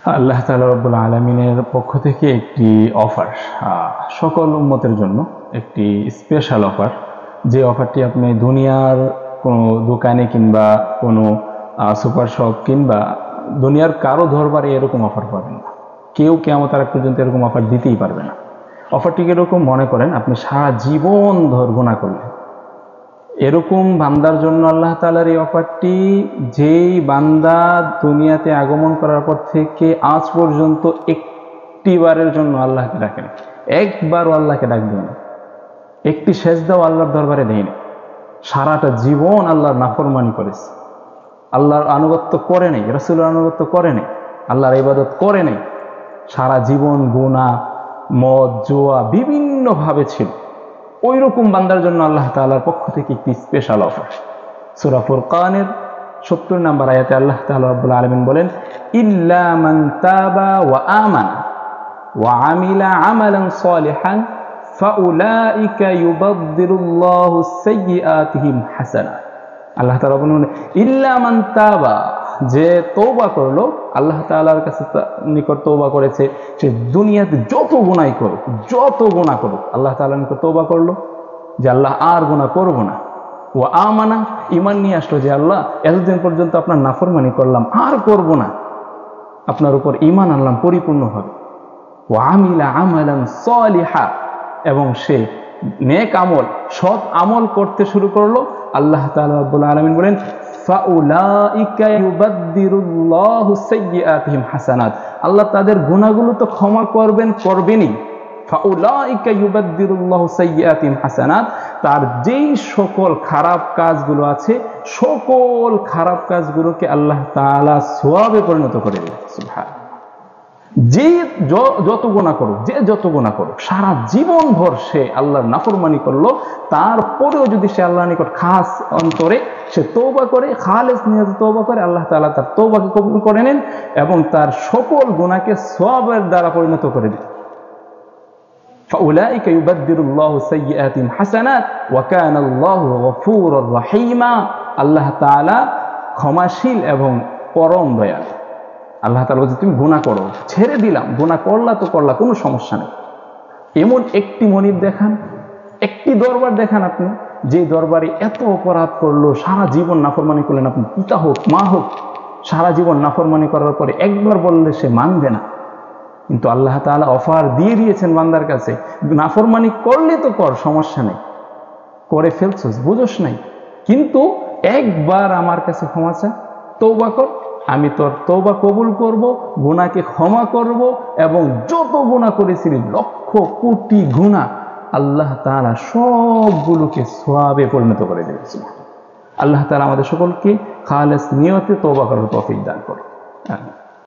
আল্লাহ তাআলা রব্বুল আলামিনের পক্ষ থেকে একটি অফার, সকল উম্মতের জন্য একটি স্পেশাল অফার। যে অফারটি আপনি দুনিয়ার কোনো দোকানে কিংবা কোনো সুপার শপ কিংবা দুনিয়ার কারো দরবারে এরকম অফার পাবেন না। কেউ কিয়ামতের আগ পর্যন্ত এরকম অফার দিতেই পারবে না। অফারটিকে এরকম মনে করেন, আপনি সারা জীবন গুনাহ করলেন, এরকম বান্দার জন্য আল্লাহ তাআলার এই অফারটি, যেই বান্দা দুনিয়াতে আগমন করার পর থেকে আজ পর্যন্ত একটিবারের জন্য আল্লাহকে ডাকেন, একবারও আল্লাহকে ডাকবেন না, একটি সেজদাও আল্লাহর দরবারে দেয়নি, সারাটা জীবন আল্লাহর নাফরমানি করেছে, আল্লাহর আনুগত্য করে নেই, রাসূলের আনুগত্য করে নেই, আল্লাহর ইবাদত করে নেই, সারা জীবন গুনাহ, মদ, জুয়া বিভিন্নভাবে ছিল, ওই রকম বান্দার জন্য আল্লাহ তাআলার পক্ষ থেকে একটি স্পেশাল অফার। সূরা ফুরকানের 70 নম্বর আয়াতে আল্লাহ তাআলা রব্বুল আলামিন বলেন, ইল্লা মান তাবা ওয়া আমানা ওয়া আমিলা আমালান সালিহান ফাউলাইকা ইউবাদদিলুল্লাহু সাইয়্যাতিহিম হাসানাত। আল্লাহ তাআলা বলেন, ইল্লা মান তাবা, যে তওবা করলো, আল্লাহ তাআলার কাছে নিকট তওবা করেছে, সে দুনিয়াতে যত গুনাহ করুক আল্লাহ তাআলার নিকট তওবা করলো যে আল্লাহ আর গুনাহ করব না। ও আমানা, ঈমান নিয়ে আসলো যে আল্লাহ এতদিন পর্যন্ত আপনার নাফরমানি করলাম, আর করব না, আপনার উপর ঈমান আনলাম পরিপূর্ণভাবে। ও আমিলা আমালান সালিহা, এবং সে নেক আমল, সৎ আমল করতে শুরু করলো। আল্লাহ তাআলা রব্বুল আলামিন বলেন, ফাউলাইকা ইউবাদদিলুল্লাহু সাইয়্যাতিহিম হাসানাত, আল্লাহ তাদের গুনাহগুলো তো ক্ষমা করবেনই। ফাউলাইকা ইউবাদদিলুল্লাহু সাইয়্যাতিহিম হাসানাত, তার যেই সকল খারাপ কাজগুলো আছে, সকল খারাপ কাজগুলোকে আল্লাহ তাআলা সওয়াবে পরিণত করে দেন। সুবহানাল্লাহ। যে যত গুনাহ করুক, সারা জীবন ভর সে আল্লাহর নাফরমানি করলো, তারপরেও যদি সে আল্লাহর নিকট খাস অন্তরে সে তওবা করে, খালেস নিয়তে তওবা করে, আল্লাহ তাআলা তার তওবাকে কবুল করে নেন এবং তার সকল গুনাহকে সওয়াবের দ্বারা পরিণত করে দেন। ফাউলাইকা ইউবাদদিলুল্লাহু সাইয়্যাতিহিম হাসানাত ওয়া কানা আল্লাহু গফুরুর রহিমা, আল্লাহ তাআলা ক্ষমাশীল এবং পরম দয়ালু। আল্লাহ তাআলা বলছে, তুমি গুনাহ করো, ছেড়ে দিলাম, গুনাহ করলা তো করলা, কোনো সমস্যা নেই। এমন একটি মনিব দেখান, একটি দরবার দেখান আপনি, যে দরবারে এত অপরাধ করলো, সারা জীবন নাফরমানি করলেন, আপনি পিতা হোক মা হোক, সারা জীবন নাফরমানি করার পরে একবার বললে সে মানবে না। কিন্তু আল্লাহ তাআলা অফার দিয়ে দিয়েছেন বান্দার কাছে, নাফরমানি করলে তো কর, সমস্যা নেই, করে ফেলছস, বুঝোস নাই, কিন্তু একবার আমার কাছে ক্ষমা চা, তওবা কর, আমি তোর তওবা কবুল করব, গুনাহকে ক্ষমা করব, এবং যত গুনাহ করেছিলি, লক্ষ কোটি গুনাহ, আল্লাহ তাআলা সবগুলোকে সওয়াবে পরিণত করে দেবেন। আল্লাহ তাআলা আমাদের সকলকে খালেস নিয়তে তওবা করার তৌফিক দান করুন।